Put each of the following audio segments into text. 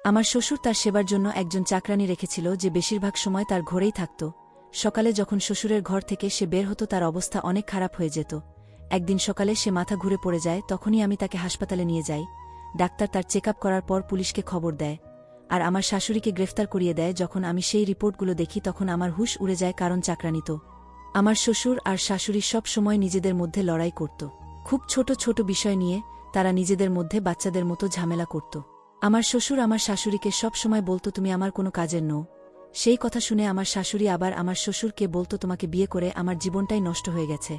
আমার শ্বশুর তার সেবার জন্য একজন চাকরানী রেখেছিল যে বেশিরভাগ সময় তার ঘরেই থাকত। সকালে যখন শ্বশুরের ঘর থেকে সে বের হতো তার অবস্থা অনেক খারাপ হয়ে যেত। একদিন সকালে সে মাথা ঘুরে পড়ে যায়, তখনই আমি তাকে হাসপাতালে নিয়ে যাই। ডাক্তার তার চেক আপ করার পর পুলিশকে খবর দেয়, আর আমার শাশুড়িকে গ্রেফতার করিয়ে দেয়। যখন আমি সেই রিপোর্টগুলো দেখি তখন আমার হুঁশ উড়ে যায়, কারণ চাকরানী তো। আমার শ্বশুর আর শাশুড়ি সব সময় নিজেদের মধ্যে লড়াই করত। খুব ছোট ছোট বিষয় নিয়ে তারা নিজেদের মধ্যে বাচ্চাদের মতো ঝামেলা করত। আমার শ্বশুর আমার শাশুড়িকে সব সময় বলতো, তুমি আমার কোনো কাজের নও। সেই কথা শুনে আমার শাশুড়ি আবার আমার শ্বশুরকে বলতো, তোমাকে বিয়ে করে আমার জীবনটাই নষ্ট হয়ে গেছে।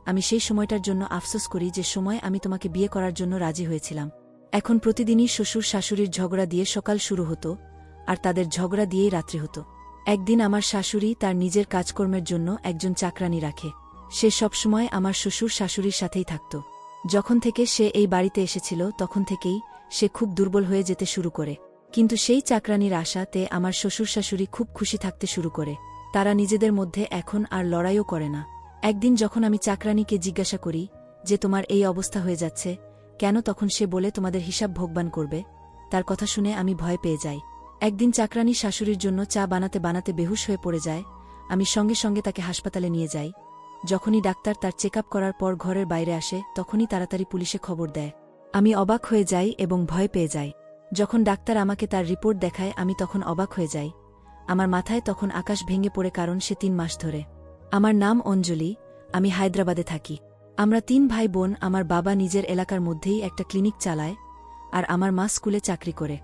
আমি সেই সময়টার জন্য আফসোস করি যে সময় আমি তোমাকে বিয়ে করার জন্য রাজি হয়েছিলাম। এখন প্রতিদিনই শ্বশুর শাশুড়ির ঝগড়া দিয়ে সকাল শুরু হতো, আর তাদের ঝগড়া দিয়েই রাত্রি হতো। একদিন আমার শাশুড়ি তার নিজের কাজকর্মের জন্য একজন চাকরানী রাখে। সে সবসময় আমার শ্বশুর শাশুড়ির সাথেই থাকত। যখন থেকে সে এই বাড়িতে এসেছিল তখন থেকেই সে খুব দুর্বল হয়ে যেতে শুরু করে। কিন্তু সেই চাকরানীর আশাতে আমার শ্বশুর শাশুড়ি খুব খুশি থাকতে শুরু করে। তারা নিজেদের মধ্যে এখন আর লড়াইও করে না। একদিন যখন আমি চাকরানীকে জিজ্ঞাসা করি যে তোমার এই অবস্থা হয়ে যাচ্ছে কেন, তখন সে বলে তোমাদের হিসাব ভোগবান করবে। তার কথা শুনে আমি ভয় পেয়ে যাই। একদিন চাকরানী শাশুড়ির জন্য চা বানাতে বানাতে বেহুশ হয়ে পড়ে যায়। আমি সঙ্গে সঙ্গে তাকে হাসপাতালে নিয়ে যাই। যখনই ডাক্তার তার চেক আপ করার পর ঘরের বাইরে আসে তখনই তাড়াতাড়ি পুলিশে খবর দেয়। আমি অবাক হয়ে যাই এবং ভয় পেয়ে যাই। যখন ডাক্তার আমাকে তার রিপোর্ট দেখায় আমি তখন অবাক হয়ে যাই। আমার মাথায় তখন আকাশ ভেঙে পড়ে, কারণ সে 3 মাস ধরে। আমার নাম অঞ্জলি, আমি হায়দ্রাবাদে থাকি। আমরা 3 ভাই বোন। আমার বাবা নিজের এলাকার মধ্যেই একটা ক্লিনিক চালায়, আর আমার মা স্কুলে চাকরি করে।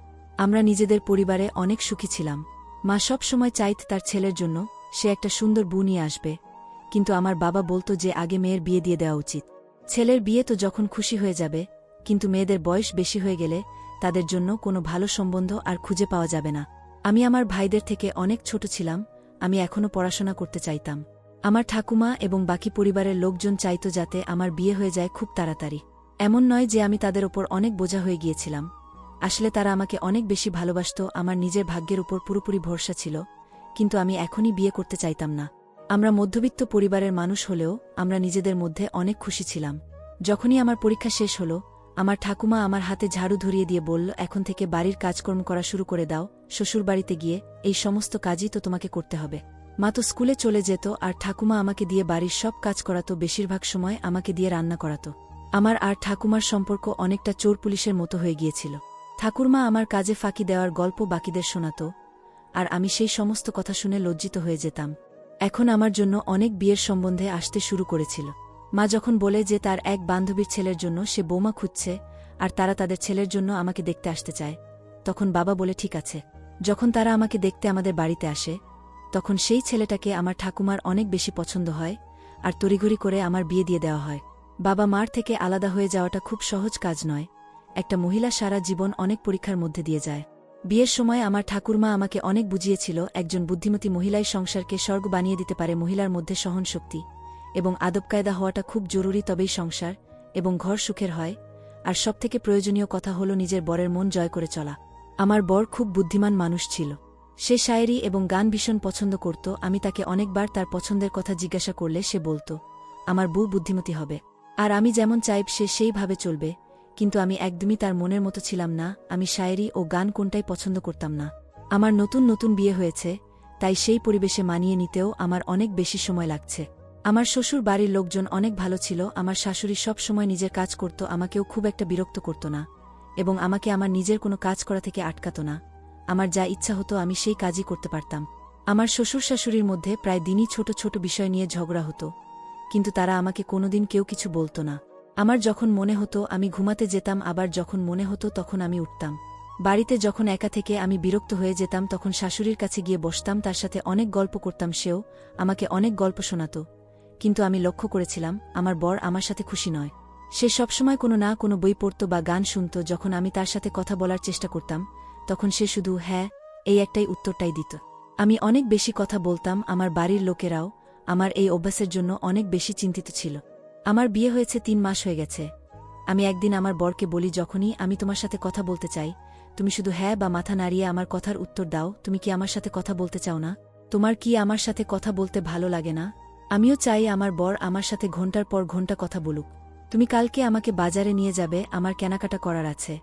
আমরা নিজেদের পরিবারে অনেক সুখী ছিলাম। মা সব সময় চাইত তার ছেলের জন্য সে একটা সুন্দর বউ নিয়ে আসবে, কিন্তু আমার বাবা বলতো যে আগে মেয়ের বিয়ে দিয়ে দেওয়া উচিত। ছেলের বিয়ে তো যখন খুশি হয়ে যাবে, কিন্তু মেয়েদের বয়স বেশি হয়ে গেলে তাদের জন্য কোনো ভালো সম্বন্ধ আর খুঁজে পাওয়া যাবে না। আমি আমার ভাইদের থেকে অনেক ছোট ছিলাম। আমি এখনও পড়াশোনা করতে চাইতাম। আমার ঠাকুমা এবং বাকি পরিবারের লোকজন চাইত যাতে আমার বিয়ে হয়ে যায় খুব তাড়াতাড়ি। এমন নয় যে আমি তাদের ওপর অনেক বোঝা হয়ে গিয়েছিলাম। আসলে তারা আমাকে অনেক বেশি ভালোবাসত। আমার নিজের ভাগ্যের উপর পুরোপুরি ভরসা ছিল, কিন্তু আমি এখনই বিয়ে করতে চাইতাম না। আমরা মধ্যবিত্ত পরিবারের মানুষ হলেও আমরা নিজেদের মধ্যে অনেক খুশি ছিলাম। যখনই আমার পরীক্ষা শেষ হলো, আমার ঠাকুমা আমার হাতে ঝাড়ু ধরিয়ে দিয়ে বলল, এখন থেকে বাড়ির কাজকর্ম করা শুরু করে দাও। শ্বশুরবাড়িতে গিয়ে এই সমস্ত কাজই তো তোমাকে করতে হবে। মা তো স্কুলে চলে যেত, আর ঠাকুমা আমাকে দিয়ে বাড়ির সব কাজ করাতো। বেশিরভাগ সময় আমাকে দিয়ে রান্না করাতো। আমার আর ঠাকুমার সম্পর্ক অনেকটা চোর পুলিশের মতো হয়ে গিয়েছিল। ঠাকুরমা আমার কাজে ফাঁকি দেওয়ার গল্প বাকিদের শোনাত, আর আমি সেই সমস্ত কথা শুনে লজ্জিত হয়ে যেতাম। এখন আমার জন্য অনেক বিয়ের সম্বন্ধে আসতে শুরু করেছিল। মা যখন বলে যে তার এক বান্ধবীর ছেলের জন্য সে বৌমা খুঁজছে আর তারা তাদের ছেলের জন্য আমাকে দেখতে আসতে চায়, তখন বাবা বলে ঠিক আছে। যখন তারা আমাকে দেখতে আমাদের বাড়িতে আসে, তখন সেই ছেলেটাকে আমার ঠাকুমার অনেক বেশি পছন্দ হয়, আর তড়িঘড়ি করে আমার বিয়ে দিয়ে দেওয়া হয়। বাবা মার থেকে আলাদা হয়ে যাওয়াটা খুব সহজ কাজ নয়। একটা মহিলা সারা জীবন অনেক পরীক্ষার মধ্যে দিয়ে যায়। বিয়ের সময় আমার ঠাকুরমা আমাকে অনেক বুঝিয়েছিল, একজন বুদ্ধিমতী মহিলাই সংসারকে স্বর্গ বানিয়ে দিতে পারে। মহিলার মধ্যে সহনশক্তি এবং আদবকায়দা হওয়াটা খুব জরুরি, তবেই সংসার এবং ঘর সুখের হয়। আর সবথেকে প্রয়োজনীয় কথা হলো নিজের বরের মন জয় করে চলা। আমার বর খুব বুদ্ধিমান মানুষ ছিল। সে শায়েরি এবং গান ভীষণ পছন্দ করত। আমি তাকে অনেকবার তার পছন্দের কথা জিজ্ঞাসা করলে সে বলতো আমার বউ বুদ্ধিমতী হবে, আর আমি যেমন চাইব সে সেইভাবে চলবে। কিন্তু আমি একদমই তার মনের মতো ছিলাম না। আমি শায়েরি ও গান কোনটাই পছন্দ করতাম না। আমার নতুন নতুন বিয়ে হয়েছে, তাই সেই পরিবেশে মানিয়ে নিতেও আমার অনেক বেশি সময় লাগছে। আমার শ্বশুর বাড়ির লোকজন অনেক ভালো ছিল। আমার শাশুড়ি সব সময় নিজের কাজ করত, আমাকেও খুব একটা বিরক্ত করত না, এবং আমাকে আমার নিজের কোনো কাজ করা থেকে আটকাত না। আমার যা ইচ্ছা হতো আমি সেই কাজই করতে পারতাম। আমার শ্বশুর শাশুড়ির মধ্যে প্রায় দিনই ছোট ছোট বিষয় নিয়ে ঝগড়া হতো, কিন্তু তারা আমাকে কোনোদিন কেউ কিছু বলতো না। আমার যখন মনে হতো আমি ঘুমাতে যেতাম, আবার যখন মনে হতো তখন আমি উঠতাম। বাড়িতে যখন একা থেকে আমি বিরক্ত হয়ে যেতাম তখন শাশুড়ির কাছে গিয়ে বসতাম, তার সাথে অনেক গল্প করতাম। সেও আমাকে অনেক গল্প শোনাত, কিন্তু আমি লক্ষ্য করেছিলাম আমার বর আমার সাথে খুশি নয়। সে সবসময় কোনো না কোনো বই পড়ত বা গান শুনত। যখন আমি তার সাথে কথা বলার চেষ্টা করতাম তখন সে শুধু হ্যাঁ এই একটাই উত্তরটাই দিত। আমি অনেক বেশি কথা বলতাম। আমার বাড়ির লোকেরাও আমার এই অভ্যাসের জন্য অনেক বেশি চিন্তিত ছিল। আমার বিয়ে হয়েছে 3 মাস হয়ে গেছে। আমি একদিন আমার বরকে বলি, যখনই আমি তোমার সাথে কথা বলতে চাই তুমি শুধু হ্যাঁ বা মাথা নাড়িয়ে আমার কথার উত্তর দাও। তুমি কি আমার সাথে কথা বলতে চাও না? তোমার কি আমার সাথে কথা বলতে ভালো লাগে না? আমিও চাই আমার বর আমার সাথে ঘন্টার পর ঘন্টা কথা বলুক। তুমি কালকে আমাকে বাজারে নিয়ে যাবে, আমার কেনাকাটা করার আছে।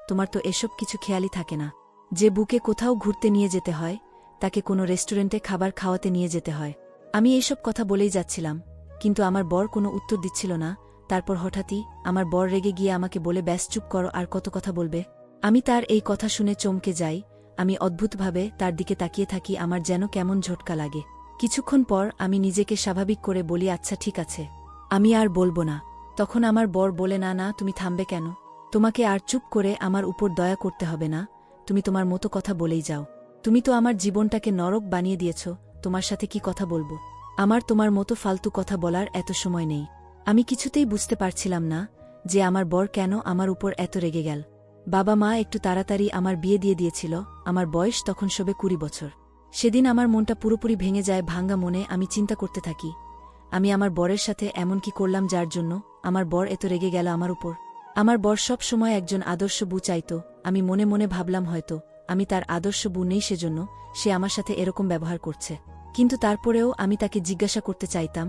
তোমার তো এসব কিছু খেয়ালই থাকে না। যে বুকে কোথাও ঘুরতে নিয়ে যেতে হয়, তাকে কোনো রেস্টুরেন্টে খাবার খাওয়াতে নিয়ে যেতে হয়। আমি এইসব কথা বলেই যাচ্ছিলাম, কিন্তু আমার বর কোনো উত্তর দিচ্ছিল না। তারপর হঠাৎই আমার বর রেগে গিয়ে আমাকে বলে, ব্যাস চুপ করো, আর কত কথা বলবে। আমি তার এই কথা শুনে চমকে যাই। আমি অদ্ভুতভাবে তার দিকে তাকিয়ে থাকি, আমার যেন কেমন ঝটকা লাগে। কিছুক্ষণ পর আমি নিজেকে স্বাভাবিক করে বলি, আচ্ছা ঠিক আছে, আমি আর বলবো না। তখন আমার বর বলে, না না, তুমি থামবে কেন? তোমাকে আর চুপ করে আমার উপর দয়া করতে হবে না, তুমি তোমার মতো কথা বলেই যাও। তুমি তো আমার জীবনটাকে নরক বানিয়ে দিয়েছ, তোমার সাথে কি কথা বলবো? আমার তোমার মতো ফালতু কথা বলার এত সময় নেই। আমি কিছুতেই বুঝতে পারছিলাম না যে আমার বর কেন আমার উপর এত রেগে গেল। বাবা মা একটু তাড়াতাড়ি আমার বিয়ে দিয়ে দিয়েছিল, আমার বয়স তখন সবে 20 বছর। সেদিন আমার মনটা পুরোপুরি ভেঙে যায়। ভাঙ্গা মনে আমি চিন্তা করতে থাকি, আমি আমার বরের সাথে এমন কি করলাম যার জন্য আমার বর এত রেগে গেল আমার উপর। আমার বর সব সময় একজন আদর্শ বউ চাইত। আমি মনে মনে ভাবলাম, হয়তো আমি তার আদর্শ বউ নেই, সেজন্য সে আমার সাথে এরকম ব্যবহার করছে। কিন্তু তারপরেও আমি তাকে জিজ্ঞাসা করতে চাইতাম,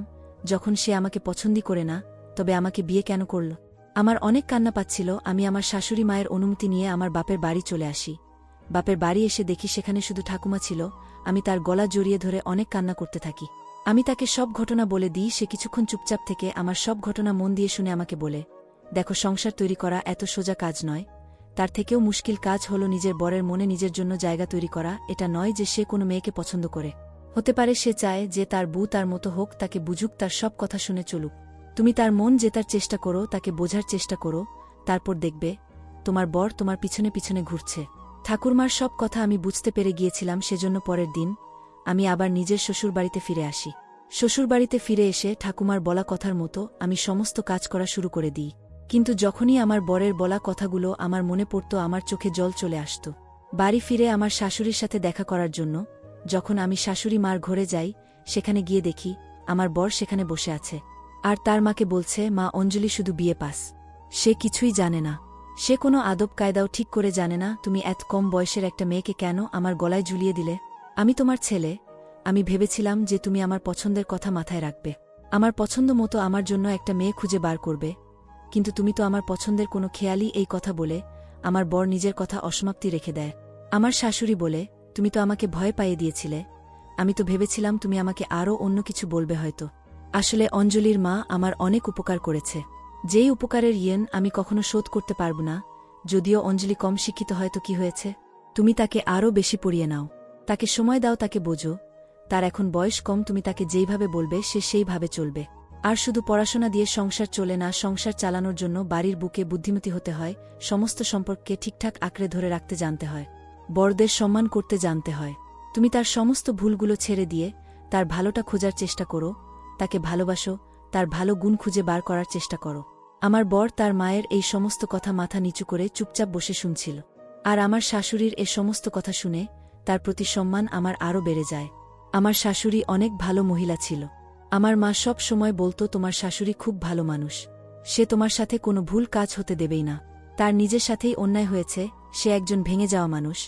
যখন সে আমাকে পছন্দই করে না, তবে আমাকে বিয়ে কেন করল? আমার অনেক কান্না পাচ্ছিল। আমি আমার শাশুড়ি মায়ের অনুমতি নিয়ে আমার বাপের বাড়ি চলে আসি। বাপের বাড়ি এসে দেখি সেখানে শুধু ঠাকুমা ছিল। আমি তার গলা জড়িয়ে ধরে অনেক কান্না করতে থাকি। আমি তাকে সব ঘটনা বলে দিই। সে কিছুক্ষণ চুপচাপ থেকে আমার সব ঘটনা মন দিয়ে শুনে আমাকে বলে, দেখো, সংসার তৈরি করা এত সোজা কাজ নয়। তার থেকেও মুশকিল কাজ হলো নিজের বরের মনে নিজের জন্য জায়গা তৈরি করা। এটা নয় যে সে কোনো মেয়েকে পছন্দ করে, হতে পারে সে চায় যে তার বউ তার মতো হোক, তাকে বুঝুক, তার সব কথা শুনে চলুক। তুমি তার মন জেতার চেষ্টা করো, তাকে বোঝার চেষ্টা করো, তারপর দেখবে তোমার বর তোমার পিছনে পিছনে ঘুরছে। ঠাকুরমার সব কথা আমি বুঝতে পেরে গিয়েছিলাম। সেজন্য পরের দিন আমি আবার নিজের শ্বশুরবাড়িতে ফিরে আসি। শ্বশুরবাড়িতে ফিরে এসে ঠাকুমার বলা কথার মতো আমি সমস্ত কাজ করা শুরু করে দিই। কিন্তু যখনই আমার বরের বলা কথাগুলো আমার মনে পড়ত, আমার চোখে জল চলে আসত। বাড়ি ফিরে আমার শাশুড়ির সাথে দেখা করার জন্য যখন আমি শাশুড়ি মার ঘরে যাই, সেখানে গিয়ে দেখি আমার বর সেখানে বসে আছে, আর তার মাকে বলছে, মা, অঞ্জলি শুধু বিয়ে পাস, সে কিছুই জানে না, সে কোনো আদব কায়দাও ঠিক করে জানে না। তুমি এত কম বয়সের একটা মেয়েকে কেন আমার গলায় ঝুলিয়ে দিলে? আমি তোমার ছেলে, আমি ভেবেছিলাম যে তুমি আমার পছন্দের কথা মাথায় রাখবে, আমার পছন্দ মতো আমার জন্য একটা মেয়ে খুঁজে বার করবে, কিন্তু তুমি তো আমার পছন্দের কোনো খেয়ালই। এই কথা বলে আমার বর নিজের কথা অসমাপ্তি রেখে দেয়। আমার শাশুড়ি বলে, তুমি তো আমাকে ভয় পাইয়ে দিয়েছিলে, আমি তো ভেবেছিলাম তুমি আমাকে আরও অন্য কিছু বলবে হয়তো। আসলে অঞ্জলির মা আমার অনেক উপকার করেছে, যেই উপকারের ঋণ আমি কখনো শোধ করতে পারব না। যদিও অঞ্জলি কম শিক্ষিত, হয়তো কি হয়েছে, তুমি তাকে আরও বেশি পড়িয়ে নাও, তাকে সময় দাও, তাকে বোঝো। তার এখন বয়স কম, তুমি তাকে যেইভাবে বলবে সে সেইভাবে চলবে। আর শুধু পড়াশোনা দিয়ে সংসার চলে না, সংসার চালানোর জন্য বাড়ির বুকে বুদ্ধিমতী হতে হয়, সমস্ত সম্পর্ককে ঠিকঠাক আঁকড়ে ধরে রাখতে জানতে হয়, বড়দের সম্মান করতে জানতে হয়। তুমি তার সমস্ত ভুলগুলো ছেড়ে দিয়ে তার ভালোটা খোঁজার চেষ্টা করো, তাকে ভালোবাসো, তার ভালো গুণ খুঁজে বার করার চেষ্টা করো। আমার বর তার মায়ের এই সমস্ত কথা মাথা নিচু করে চুপচাপ বসে শুনছিল। আর আমার শাশুড়ির এ সমস্ত কথা শুনে তার প্রতি সম্মান আমার আরও বেড়ে যায়। আমার শাশুড়ি অনেক ভালো মহিলা ছিল। আমার মা সব সময় বলতো, তোমার শাশুড়ি খুব ভালো মানুষ, সে তোমার সাথে কোনো ভুল কাজ হতে দেবেই না। তার নিজের সাথেই অন্যায় হয়েছে, সে একজন ভেঙে যাওয়া মানুষ,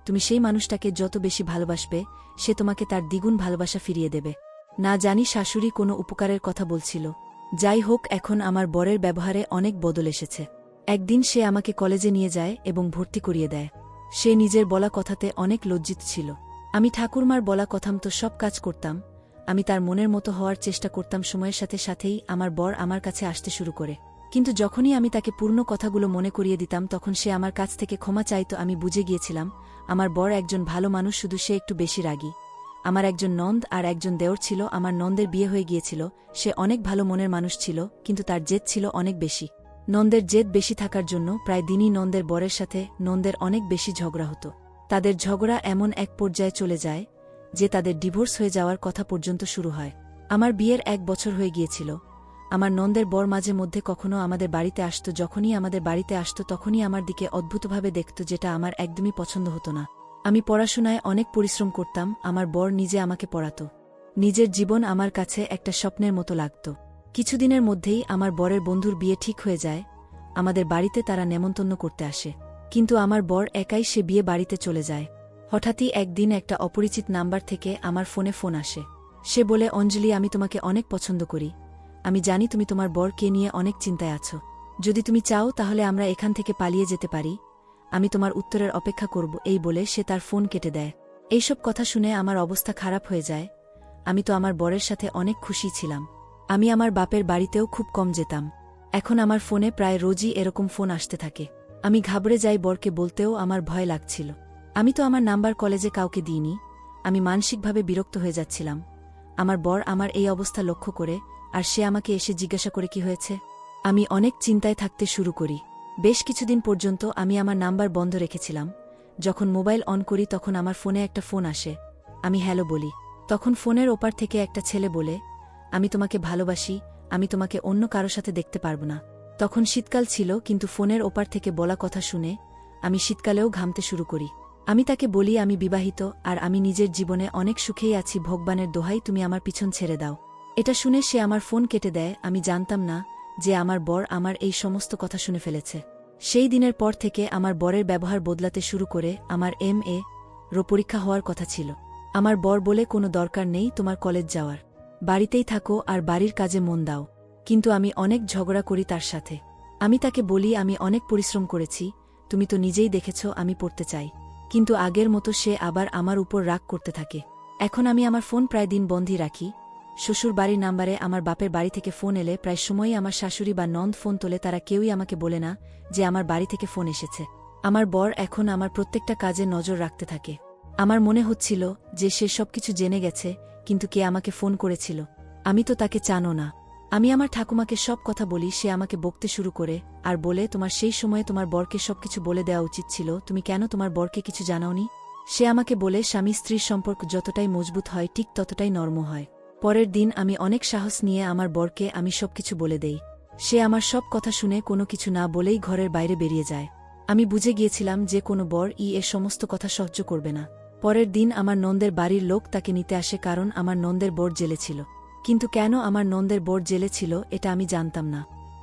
তুমি সেই মানুষটাকে যত বেশি ভালোবাসবে সে তোমাকে তার দ্বিগুণ ভালোবাসা ফিরিয়ে দেবে। না জানি শাশুড়ি কোনো উপকারের কথা বলছিল। যাই হোক, এখন আমার বরের ব্যবহারে অনেক বদল এসেছে। একদিন সে আমাকে কলেজে নিয়ে যায় এবং ভর্তি করিয়ে দেয়। সে নিজের বলা কথাতে অনেক লজ্জিত ছিল। আমি ঠাকুরমার বলা কথামতো সব কাজ করতাম, আমি তার মনের মতো হওয়ার চেষ্টা করতাম। সময়ের সাথে সাথেই আমার বর আমার কাছে আসতে শুরু করে, কিন্তু যখনই আমি তাকে পূর্ণ কথাগুলো মনে করিয়ে দিতাম তখন সে আমার কাছ থেকে ক্ষমা চাইত। আমি বুঝে গিয়েছিলাম আমার বর একজন ভালো মানুষ, শুধু সে একটু বেশি রাগী। আমার একজন নন্দ আর একজন দেওর ছিল। আমার নন্দের বিয়ে হয়ে গিয়েছিল, সে অনেক ভালো মনের মানুষ ছিল, কিন্তু তার জেদ ছিল অনেক বেশি। নন্দের জেদ বেশি থাকার জন্য প্রায় দিনই নন্দের বরের সাথে নন্দের অনেক বেশি ঝগড়া হতো। তাদের ঝগড়া এমন এক পর্যায়ে চলে যায় যে তাদের ডিভোর্স হয়ে যাওয়ার কথা পর্যন্ত শুরু হয়। আমার বিয়ের 1 বছর হয়ে গিয়েছিল। আমার নন্দের বর মাঝে মধ্যে কখনো আমাদের বাড়িতে আসত। যখনই আমাদের বাড়িতে আসত তখনই আমার দিকে অদ্ভুতভাবে দেখত, যেটা আমার একদমই পছন্দ হতো না। আমি পড়াশোনায় অনেক পরিশ্রম করতাম, আমার বর নিজে আমাকে পড়াত। নিজের জীবন আমার কাছে একটা স্বপ্নের মতো লাগত। কিছুদিনের মধ্যেই আমার বরের বন্ধুর বিয়ে ঠিক হয়ে যায়। আমাদের বাড়িতে তারা নেমন্তন্ন করতে আসে, কিন্তু আমার বর একাই সে বিয়ে বাড়িতে চলে যায়। হঠাৎই একদিন একটা অপরিচিত নাম্বার থেকে আমার ফোনে ফোন আসে। সে বলে, অঞ্জলি, আমি তোমাকে অনেক পছন্দ করি, আমি জানি তুমি তোমার বরকে নিয়ে অনেক চিন্তায় আছো। যদি তুমি চাও তাহলে আমরা এখান থেকে পালিয়ে যেতে পারি, আমি তোমার উত্তরের অপেক্ষা করব এই বলে সে তার ফোন কেটে দেয়। এইসব কথা শুনে আমার অবস্থা খারাপ হয়ে যায়। আমি তো আমার বরের সাথে অনেক খুশি ছিলাম। আমি আমার বাপের বাড়িতেও খুব কম যেতাম। এখন আমার ফোনে প্রায় রোজই এরকম ফোন আসতে থাকে। আমি ঘাবড়ে যাই, বরকে বলতেও আমার ভয় লাগছিল। আমি তো আমার নাম্বার কলেজে কাউকে দিইনি। আমি মানসিকভাবে বিরক্ত হয়ে যাচ্ছিলাম। আমার বর আমার এই অবস্থা লক্ষ্য করে, আর সে আমাকে এসে জিজ্ঞাসা করে কি হয়েছে। আমি অনেক চিন্তায় থাকতে শুরু করি। বেশ কিছুদিন পর্যন্ত আমি আমার নাম্বার বন্ধ রেখেছিলাম। যখন মোবাইল অন করি তখন আমার ফোনে একটা ফোন আসে। আমি হ্যালো বলি। তখন ফোনের ওপার থেকে একটা ছেলে বলে, আমি তোমাকে ভালোবাসি, আমি তোমাকে অন্য কারো সাথে দেখতে পারব না। তখন শীতকাল ছিল, কিন্তু ফোনের ওপার থেকে বলা কথা শুনে আমি শীতকালেও ঘামতে শুরু করি। আমি তাকে বলি আমি বিবাহিত, আর আমি নিজের জীবনে অনেক সুখেই আছি, ভগবানের দোহাই তুমি আমার পিছন ছেড়ে দাও। এটা শুনে সে আমার ফোন কেটে দেয়। আমি জানতাম না যে আমার বর আমার এই সমস্ত কথা শুনে ফেলেছে। সেই দিনের পর থেকে আমার বরের ব্যবহার বদলাতে শুরু করে। আমার MA পরীক্ষা হওয়ার কথা ছিল। আমার বর বলে কোনো দরকার নেই তোমার কলেজ যাওয়ার, বাড়িতেই থাকো আর বাড়ির কাজে মন দাও। কিন্তু আমি অনেক ঝগড়া করি তার সাথে। আমি তাকে বলি আমি অনেক পরিশ্রম করেছি, তুমি তো নিজেই দেখেছ আমি পড়তে চাই। কিন্তু আগের মতো সে আবার আমার উপর রাগ করতে থাকে। এখন আমি আমার ফোন প্রায় দিন বন্ধই রাখি। শ্বশুর বাড়ির নাম্বারে আমার বাপের বাড়ি থেকে ফোন এলে প্রায় সময়ই আমার শাশুড়ি বা নন্দ ফোন তোলে। তারা কেউই আমাকে বলে না যে আমার বাড়ি থেকে ফোন এসেছে। আমার বর এখন আমার প্রত্যেকটা কাজে নজর রাখতে থাকে। আমার মনে হচ্ছিল যে সে সবকিছু জেনে গেছে, কিন্তু কে আমাকে ফোন করেছিল? আমি তো তাকে জানো না। আমি আমার ঠাকুমাকে সব কথা বলি। সে আমাকে বকতে শুরু করে আর বলে, তোমার সেই সময়ে তোমার বরকে সবকিছু বলে দেওয়া উচিত ছিল, তুমি কেন তোমার বরকে কিছু জানাওনি? সে আমাকে বলে স্বামী স্ত্রীর সম্পর্ক যতটাই মজবুত হয় ঠিক ততটাই নরম হয়। পরের দিন আমি অনেক সাহস নিয়ে আমার বরকে আমি সবকিছু বলে দেই। সে আমার সব কথা শুনে কোনো কিছু না বলেই ঘরের বাইরে বেরিয়ে যায়। আমি বুঝে গিয়েছিলাম যে কোনো বর এর সমস্ত কথা সহ্য করবে না। পরের দিন আমার নন্দের বাড়ির লোক তাকে নিতে আসে, কারণ আমার নন্দের বর জেলে ছিল। কিন্তু কেন আমার নন্দের বর জেলে ছিল এটা আমি জানতাম না,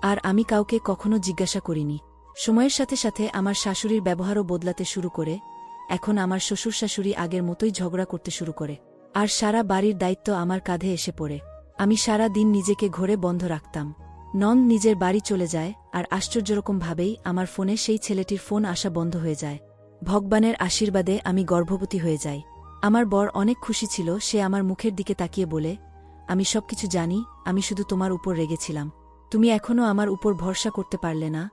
আর আমি কাউকে কখনো জিজ্ঞাসা করিনি। সময়ের সাথে সাথে আমার শাশুড়ির ব্যবহারও বদলাতে শুরু করে। এখন আমার শ্বশুর শাশুড়ি আগের মতোই ঝগড়া করতে শুরু করে, আর সারা বাড়ির দায়িত্ব আমার কাঁধে এসে পড়ে। আমি সারা দিন নিজেকে ঘরে বন্ধ রাখতাম। নন্দ নিজের বাড়ি চলে যায়, আর আশ্চর্যরকমভাবেই আমার ফোনে সেই ছেলেটির ফোন আসা বন্ধ হয়ে যায়। ভগবানের আশীর্বাদে আমি গর্ভবতী হয়ে যাই। আমার বর অনেক খুশি ছিল। সে আমার মুখের দিকে তাকিয়ে বলে, আমি সবকিছু জানি, আমি শুধু তোমার উপর রেগেছিলাম। তুমি এখনও আমার উপর ভরসা করতে পারলে না।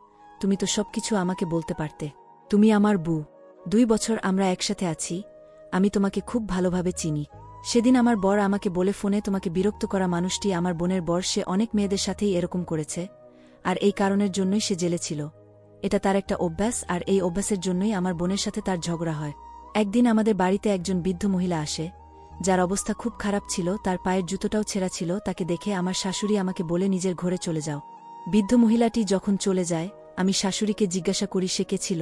তুমি তো সবকিছু আমাকে বলতে পারতে। তুমি আমার বউ। 2 বছর আমরা একসাথে আছি। আমি তোমাকে খুব ভালোভাবে চিনি। সেদিন আমার বর আমাকে বলে ফোনে, তোমাকে বিরক্ত করা মানুষটি আমার বোনের বর, সে অনেক মেয়েদের সাথেই এরকম করেছে, আর এই কারণের জন্যই সে জেলে ছিল। এটা তার একটা অভ্যাস, আর এই অভ্যাসের জন্যই আমার বোনের সাথে তার ঝগড়া হয়। একদিন আমাদের বাড়িতে একজন বৃদ্ধ মহিলা আসে, যার অবস্থা খুব খারাপ ছিল। তার পায়ের জুতোটাও ছেঁড়া ছিল। তাকে দেখে আমার শাশুড়ি আমাকে বলে, নিজের ঘরে চলে যাও। বৃদ্ধ মহিলাটি যখন চলে যায়, আমি শাশুড়িকে জিজ্ঞাসা করি সে কে ছিল।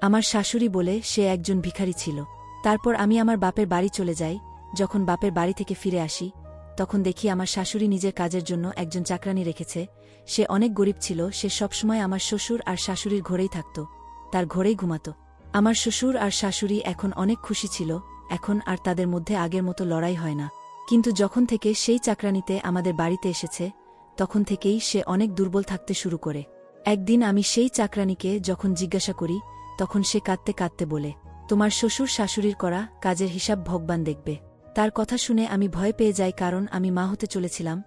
আমার শাশুড়ি বলে সে একজন ভিখারি ছিল। তারপর আমি আমার বাপের বাড়ি চলে যাই। যখন বাপের বাড়ি থেকে ফিরে আসি, তখন দেখি আমার শাশুড়ি নিজের কাজের জন্য একজন চাকরানি রেখেছে। সে অনেক গরিব ছিল। সে সবসময় আমার শ্বশুর আর শাশুড়ির ঘরেই থাকত, তার ঘরেই ঘুমাত। আমার শ্বশুর আর শাশুড়ি এখন অনেক খুশি ছিল। এখন আর তাদের মধ্যে আগের মতো লড়াই হয় না। কিন্তু যখন থেকে সেই চাকরানিতে আমাদের বাড়িতে এসেছে, তখন থেকেই সে অনেক দুর্বল থাকতে শুরু করে। একদিন আমি সেই চাকরানিকে যখন জিজ্ঞাসা করি, তখন সে কাঁদতে কাঁদতে বলে, তোমার শ্বশুর শাশুড়ির করা কাজের হিসাব ভগবান দেখবে। তার কথা শুনে আমি ভয় পেয়ে যাই, কারণ আমি মা হতে চলেছিলাম।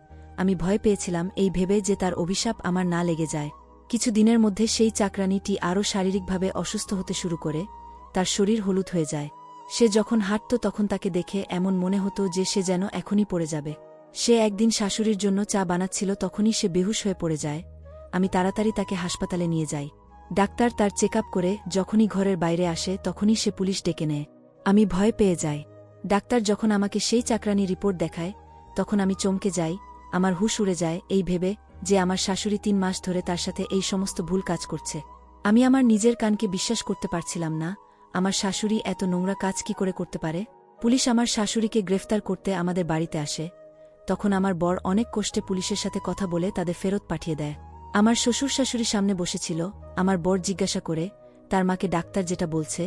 আমি ভয় পেয়েছিলাম এই ভেবে যে তার অভিশাপ আমার না লেগে যায়। কিছু দিনের মধ্যে সেই চাকরানিটি আরও শারীরিকভাবে অসুস্থ হতে শুরু করে। তার শরীর হলুদ হয়ে যায়। সে যখন হাঁটত তখন তাকে দেখে এমন মনে হতো যে সে যেন এখনই পড়ে যাবে। সে একদিন শাশুড়ির জন্য চা বানাচ্ছিল, তখনই সে বেহুশ হয়ে পড়ে যায়। আমি তাড়াতাড়ি তাকে হাসপাতালে নিয়ে যাই। ডাক্তার তার চেক আপ করে যখনই ঘরের বাইরে আসে, তখনই সে পুলিশ ডেকে নেয়। আমি ভয় পেয়ে যাই। ডাক্তার যখন আমাকে সেই চাকরানি রিপোর্ট দেখায়, তখন আমি চমকে যাই। আমার হুঁশ উড়ে যায় এই ভেবে যে আমার শাশুড়ি 3 মাস ধরে তার সাথে এই সমস্ত ভুল কাজ করছে। আমি আমার নিজের কানকে বিশ্বাস করতে পারছিলাম না। আমার শাশুড়ি এত নোংরা কাজ কি করে করতে পারে? পুলিশ আমার শাশুড়িকে গ্রেফতার করতে আমাদের বাড়িতে আসে। তখন আমার বর অনেক কষ্টে পুলিশের সাথে কথা বলে তাদের ফেরত পাঠিয়ে দেয়। আমার শ্বশুর শাশুড়ি সামনে বসেছিল। আমার বর জিজ্ঞাসা করে তার মাকে ডাক্তার যেটা বলছে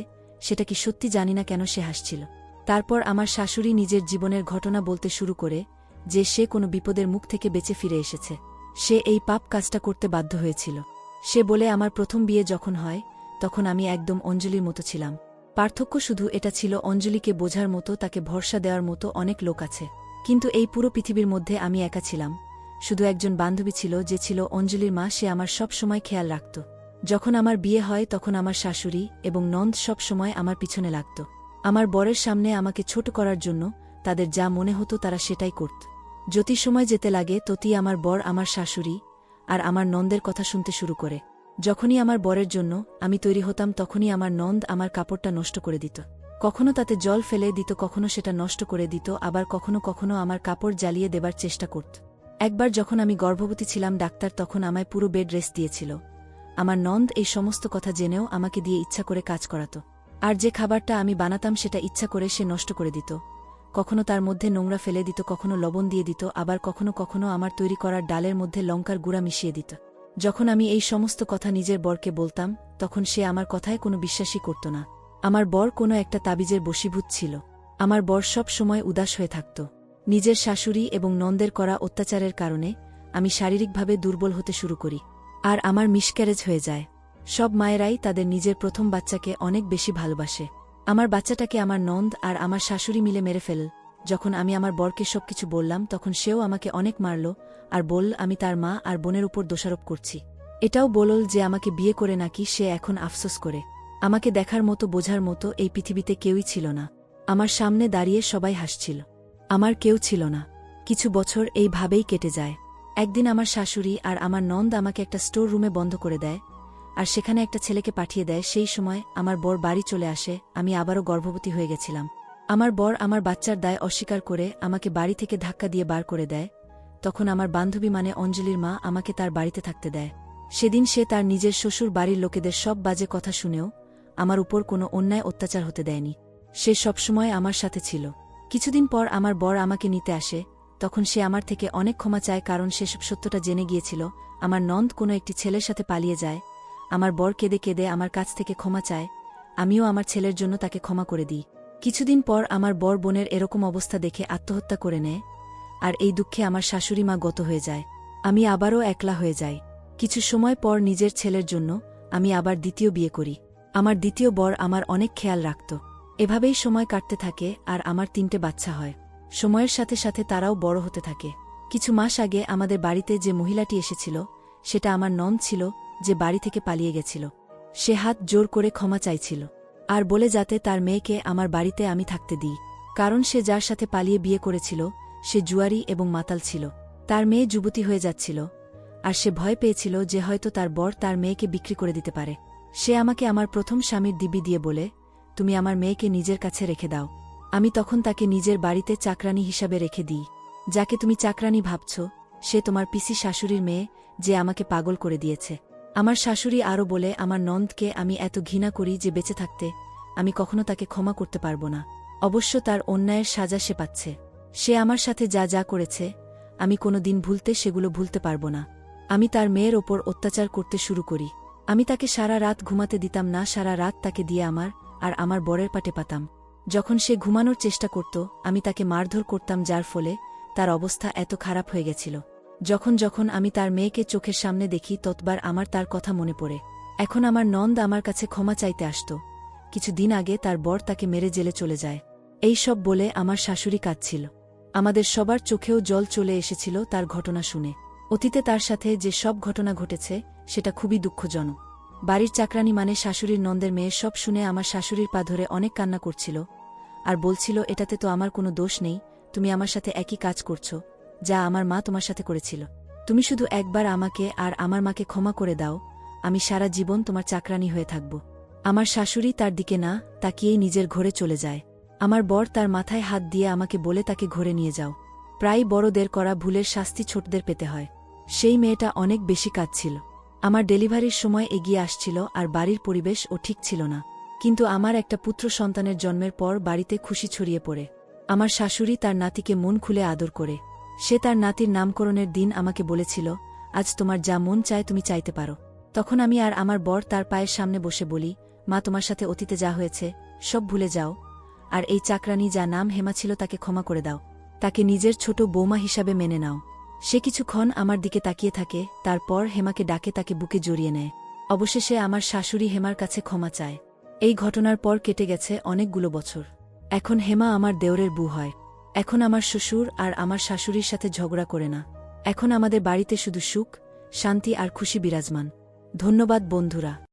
সেটা কি সত্যি, জানি না কেন সে হাসছিল। তারপর আমার শাশুড়ি নিজের জীবনের ঘটনা বলতে শুরু করে যে সে কোনো বিপদের মুখ থেকে বেঁচে ফিরে এসেছে। সে এই পাপ কাজটা করতে বাধ্য হয়েছিল। সে বলে আমার প্রথম বিয়ে যখন হয়, তখন আমি একদম অঞ্জলির মতো ছিলাম। পার্থক্য শুধু এটা ছিল, অঞ্জলিকে বোঝার মতো, তাকে ভরসা দেওয়ার মতো অনেক লোক আছে, কিন্তু এই পুরো পৃথিবীর মধ্যে আমি একা ছিলাম। শুধু একজন বান্ধবী ছিল, যে ছিল অঞ্জলির মা। সে আমার সব সময় খেয়াল রাখত। যখন আমার বিয়ে হয় তখন আমার শাশুড়ি এবং নন্দ সব সময় আমার পিছনে লাগত। আমার বরের সামনে আমাকে ছোট করার জন্য তাদের যা মনে হতো তারা সেটাই করত। যতই সময় যেতে লাগে ততই আমার বর, আমার শাশুড়ি আর আমার নন্দের কথা শুনতে শুরু করে। যখনই আমার বরের জন্য আমি তৈরি হতাম তখনই আমার নন্দ আমার কাপড়টা নষ্ট করে দিত। কখনো তাতে জল ফেলে দিত, কখনো সেটা নষ্ট করে দিত, আবার কখনো কখনো আমার কাপড় জ্বালিয়ে দেবার চেষ্টা করত। একবার যখন আমি গর্ভবতী ছিলাম, ডাক্তার তখন আমায় পুরো বেড রেস্ট দিয়েছিল। আমার নন্দ এই সমস্ত কথা জেনেও আমাকে দিয়ে ইচ্ছা করে কাজ করাত। আর যে খাবারটা আমি বানাতাম সেটা ইচ্ছা করে সে নষ্ট করে দিত। কখনো তার মধ্যে নোংরা ফেলে দিত, কখনো লবণ দিয়ে দিত, আবার কখনো কখনো আমার তৈরি করার ডালের মধ্যে লঙ্কার গুঁড়া মিশিয়ে দিত। যখন আমি এই সমস্ত কথা নিজের বরকে বলতাম তখন সে আমার কথায় কোনো বিশ্বাসই করত না। আমার বর কোনো একটা তাবিজের বশীভূত ছিল। আমার বর সব সময় উদাস হয়ে থাকত। নিজের শাশুড়ি এবং নন্দের করা অত্যাচারের কারণে আমি শারীরিকভাবে দুর্বল হতে শুরু করি, আর আমার মিসক্যারেজ হয়ে যায়। সব মায়েরাই তাদের নিজের প্রথম বাচ্চাকে অনেক বেশি ভালোবাসে। আমার বাচ্চাটাকে আমার নন্দ আর আমার শাশুড়ি মিলে মেরে ফেল। যখন আমি আমার বরকে সবকিছু বললাম তখন সেও আমাকে অনেক মারল আর বলল আমি তার মা আর বোনের উপর দোষারোপ করছি। এটাও বলল যে আমাকে বিয়ে করে নাকি সে এখন আফসোস করে। আমাকে দেখার মতো, বোঝার মতো এই পৃথিবীতে কেউই ছিল না। আমার সামনে দাঁড়িয়ে সবাই হাসছিল, আমার কেউ ছিল না। কিছু বছর এইভাবেই কেটে যায়। একদিন আমার শাশুড়ি আর আমার নন্দ আমাকে একটা স্টোর রুমে বন্ধ করে দেয় আর সেখানে একটা ছেলেকে পাঠিয়ে দেয়। সেই সময় আমার বর বাড়ি চলে আসে। আমি আবারও গর্ভবতী হয়ে গেছিলাম। আমার বর আমার বাচ্চার দায় অস্বীকার করে আমাকে বাড়ি থেকে ধাক্কা দিয়ে বার করে দেয়। তখন আমার বান্ধবী মানে অঞ্জলির মা আমাকে তার বাড়িতে থাকতে দেয়। সেদিন সে তার নিজের শ্বশুর বাড়ির লোকেদের সব বাজে কথা শুনেও আমার উপর কোনো অন্যায় অত্যাচার হতে দেয়নি। সে সবসময় আমার সাথে ছিল। কিছুদিন পর আমার বর আমাকে নিতে আসে। তখন সে আমার থেকে অনেক ক্ষমা চায়, কারণ সে সব সত্যটা জেনে গিয়েছিল। আমার নন্দ কোনো একটি ছেলের সাথে পালিয়ে যায়। আমার বর কেঁদে কেঁদে আমার কাছ থেকে ক্ষমা চায়। আমিও আমার ছেলের জন্য তাকে ক্ষমা করে দিই। কিছুদিন পর আমার বর বোনের এরকম অবস্থা দেখে আত্মহত্যা করে নেয়, আর এই দুঃখে আমার শাশুড়ি মা গত হয়ে যায়। আমি আবারও একলা হয়ে যাই। কিছু সময় পর নিজের ছেলের জন্য আমি আবার দ্বিতীয় বিয়ে করি। আমার দ্বিতীয় বর আমার অনেক খেয়াল রাখত। এভাবেই সময় কাটতে থাকে আর আমার 3টে বাচ্চা হয়। সময়ের সাথে সাথে তারাও বড় হতে থাকে। কিছু মাস আগে আমাদের বাড়িতে যে মহিলাটি এসেছিল সেটা আমার নন্দ ছিল, যে বাড়ি থেকে পালিয়ে গেছিল। সে হাত জোর করে ক্ষমা চাইছিল আর বলে যাতে তার মেয়েকে আমার বাড়িতে আমি থাকতে দিই, কারণ সে যার সাথে পালিয়ে বিয়ে করেছিল সে জুয়ারি এবং মাতাল ছিল। তার মেয়ে যুবতী হয়ে যাচ্ছিল আর সে ভয় পেয়েছিল যে হয়তো তার বর তার মেয়েকে বিক্রি করে দিতে পারে। সে আমাকে আমার প্রথম স্বামীর দিব্যি দিয়ে বলে, তুমি আমার মেয়েকে নিজের কাছে রেখে দাও। আমি তখন তাকে নিজের বাড়িতে চাকরানী হিসাবে রেখে দিই। যাকে তুমি চাকরানী ভাবছ সে তোমার পিসি শাশুড়ির মেয়ে, যে আমাকে পাগল করে দিয়েছে। আমার শাশুড়ি আরও বলে, আমার নন্দকে আমি এত ঘৃণা করি যে বেঁচে থাকতে আমি কখনো তাকে ক্ষমা করতে পারব না। অবশ্য তার অন্যায়ের সাজা সে পাচ্ছে। সে আমার সাথে যা যা করেছে আমি কোনো দিন সেগুলো ভুলতে পারব না। আমি তার মেয়ের ওপর অত্যাচার করতে শুরু করি। আমি তাকে সারা রাত ঘুমাতে দিতাম না। সারা রাত তাকে দিয়ে আমার আর আমার বরের পাটে পাতাম। যখন সে ঘুমানোর চেষ্টা করত আমি তাকে মারধর করতাম, যার ফলে তার অবস্থা এত খারাপ হয়ে গেছিল। যখন যখন আমি তার মেয়েকে চোখের সামনে দেখি ততবার আমার তার কথা মনে পড়ে। এখন আমার নন্দ আমার কাছে ক্ষমা চাইতে আসত। কিছু দিন আগে তার বর তাকে মেরে জেলে চলে যায়। এই সব বলে আমার শাশুড়ি কাঁদছিল। আমাদের সবার চোখেও জল চলে এসেছিল তার ঘটনা শুনে। অতীতে তার সাথে যে সব ঘটনা ঘটেছে সেটা খুবই দুঃখজনক। বাড়ির চাকরানী মানে শাশুড়ির নন্দের মেয়ে সব শুনে আমার শাশুড়ির পা ধরে অনেক কান্না করছিল আর বলছিল, এটাতে তো আমার কোনো দোষ নেই, তুমি আমার সাথে একই কাজ করছো যা আমার মা তোমার সাথে করেছিল। তুমি শুধু একবার আমাকে আর আমার মাকে ক্ষমা করে দাও, আমি সারা জীবন তোমার চাকরানী হয়ে থাকব। আমার শাশুড়ি তার দিকে না তাকিয়েই নিজের ঘরে চলে যায়। আমার বর তার মাথায় হাত দিয়ে আমাকে বলে তাকে ঘরে নিয়ে যাও। প্রায় বড়দের করা ভুলের শাস্তি ছোটদের পেতে হয়। সেই মেয়েটা অনেক বেশি কাঁদছিল। আমার ডেলিভারির সময় এগিয়ে আসছিল আর বাড়ির পরিবেশও ঠিক ছিল না। কিন্তু আমার একটা পুত্র সন্তানের জন্মের পর বাড়িতে খুশি ছড়িয়ে পড়ে। আমার শাশুড়ি তার নাতিকে মন খুলে আদর করে। সে তার নাতির নামকরণের দিন আমাকে বলেছিল, আজ তোমার যা মন চায় তুমি চাইতে পারো। তখন আমি আর আমার বর তার পায়ের সামনে বসে বলি, মা তোমার সাথে অতীতে যা হয়েছে সব ভুলে যাও, আর এই চাকরানী যা নাম হেমা ছিল তাকে ক্ষমা করে দাও। তাকে নিজের ছোট বৌমা হিসাবে মেনে নাও। সে কিছুক্ষণ আমার দিকে তাকিয়ে থাকে, তারপর হেমাকে ডাকে তাকে বুকে জড়িয়ে নেয়। অবশেষে আমার শাশুড়ি হেমার কাছে ক্ষমা চায়। এই ঘটনার পর কেটে গেছে অনেকগুলো বছর। এখন হেমা আমার দেওরের বউ হয়। এখন আমার শ্বশুর আর আমার শাশুড়ির সাথে ঝগড়া করে না। এখন আমাদের বাড়িতে শুধু সুখ, শান্তি আর খুশি বিরাজমান। ধন্যবাদ বন্ধুরা।